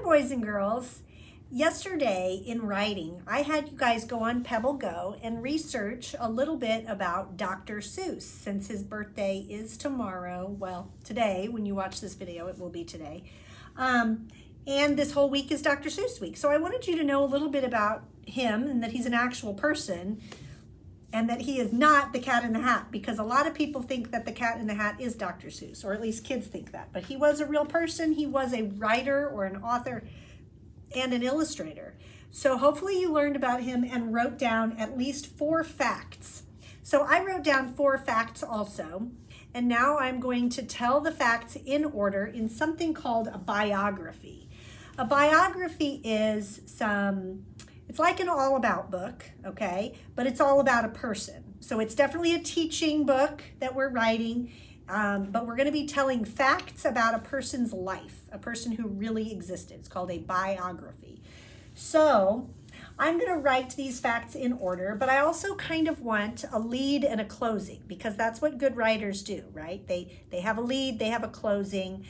boys and girls. Yesterday in writing, I had you guys go on Pebble Go and research a little bit about Dr. Seuss since his birthday is tomorrow. Well, today, when you watch this video, it will be today. And this whole week is Dr. Seuss week. So I wanted you to know a little bit about him and that he's an actual person and that he is not the Cat in the Hat, because a lot of people think that the Cat in the Hat is Dr. Seuss, or at least kids think that. But he was a real person. He was a writer or an author and an illustrator. So hopefully you learned about him and wrote down at least 4 facts. So I wrote down 4 facts also, and now I'm going to tell the facts in order in something called a biography. A biography is it's like an all about book, okay? But it's all about a person. So it's definitely a teaching book that we're writing, but we're gonna be telling facts about a person's life, a person who really existed. It's called a biography. So I'm gonna write these facts in order, but I also kind of want a lead and a closing, because that's what good writers do, right? They have a lead, they have a closing.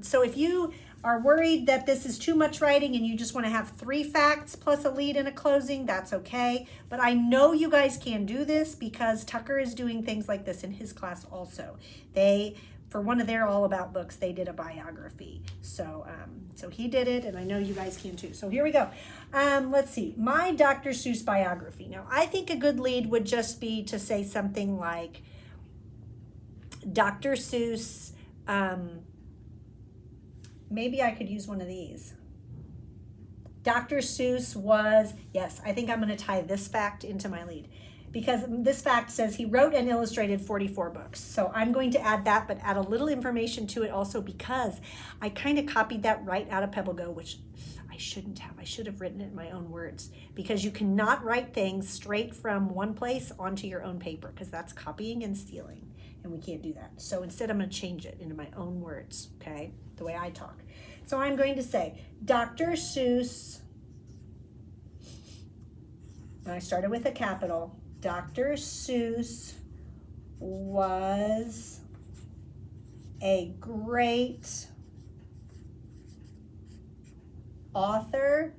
So if you are worried that this is too much writing and you just want to have 3 facts plus a lead and a closing, that's okay. But I know you guys can do this because Tucker is doing things like this in his class also. For one of their all about books, they did a biography. So he did it, and I know you guys can too. So here we go. Let's see, my Dr. Seuss biography. Now, I think a good lead would just be to say something like, Dr. Seuss, maybe I could use one of these. Dr. Seuss was, yes, I think I'm going to tie this fact into my lead, because this fact says he wrote and illustrated 44 books. So I'm going to add that, but add a little information to it also, because I kind of copied that right out of Pebble Go, which I shouldn't have. I should have written it in my own words, because you cannot write things straight from one place onto your own paper, because that's copying and stealing, and we can't do that. So instead, I'm going to change it into my own words, okay, the way I talk. So I'm going to say, Dr. Seuss, and I started with a capital, Dr. Seuss was a great author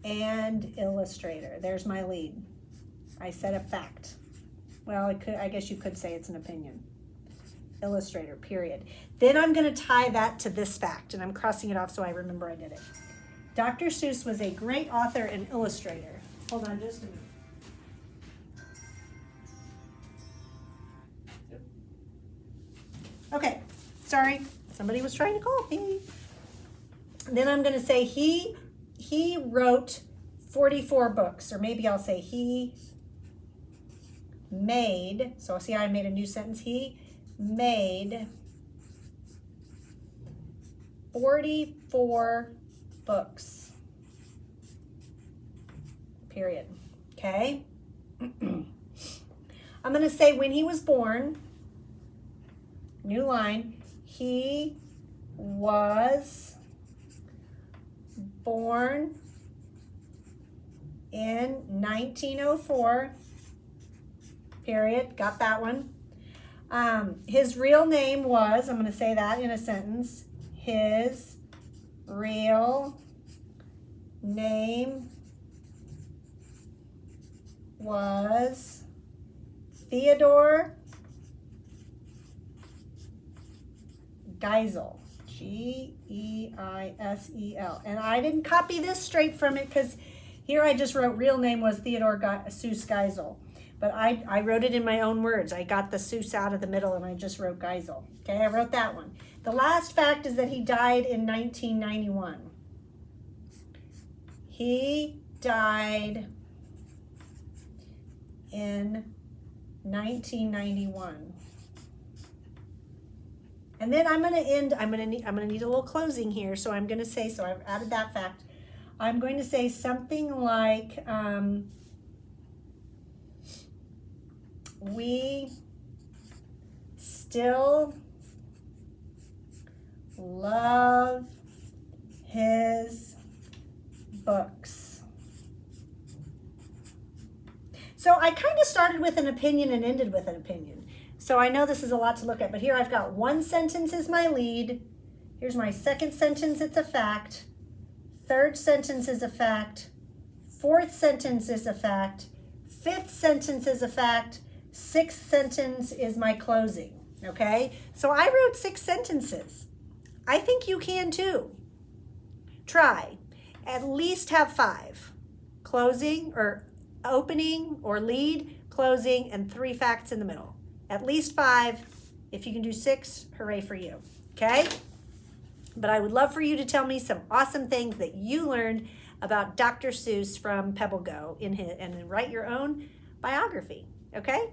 and illustrator. There's my lead. I said a fact. Well, I guess you could say it's an opinion. Illustrator, period. Then I'm going to tie that to this fact, and I'm crossing it off so I remember I did it. Dr. Seuss was a great author and illustrator. Hold on just a minute. Okay, sorry. Somebody was trying to call me. Then I'm going to say he wrote 44 books, or maybe I'll say he made, so see how I made a new sentence, he made 44 books, period, okay? I'm going to say when he was born, new line, he was born in 1904, period, got that one. His real name was, I'm going to say that in a sentence, his real name was Theodore Geisel, Geisel. And I didn't copy this straight from it, because here I just wrote real name was Theodore Seuss Geisel. But I wrote it in my own words. I got the Seuss out of the middle and I just wrote Geisel. Okay, I wrote that one. The last fact is that he died in 1991. He died in 1991. And then I'm going to end, I'm going to need a little closing here. So I'm going to say, so I've added that fact. I'm going to say something like, we still love his books. So I kind of started with an opinion and ended with an opinion. So I know this is a lot to look at, but here I've got one sentence is my lead. Here's my second sentence, it's a fact. Third sentence is a fact. Fourth sentence is a fact. Fifth sentence is a fact. Sixth sentence is my closing, okay? So I wrote 6 sentences. I think you can too. Try. At least have 5. Closing or opening or lead, closing, and 3 facts in the middle. At least 5. If you can do 6, hooray for you, okay? But I would love for you to tell me some awesome things that you learned about Dr. Seuss from Pebble Go and write your own biography, okay?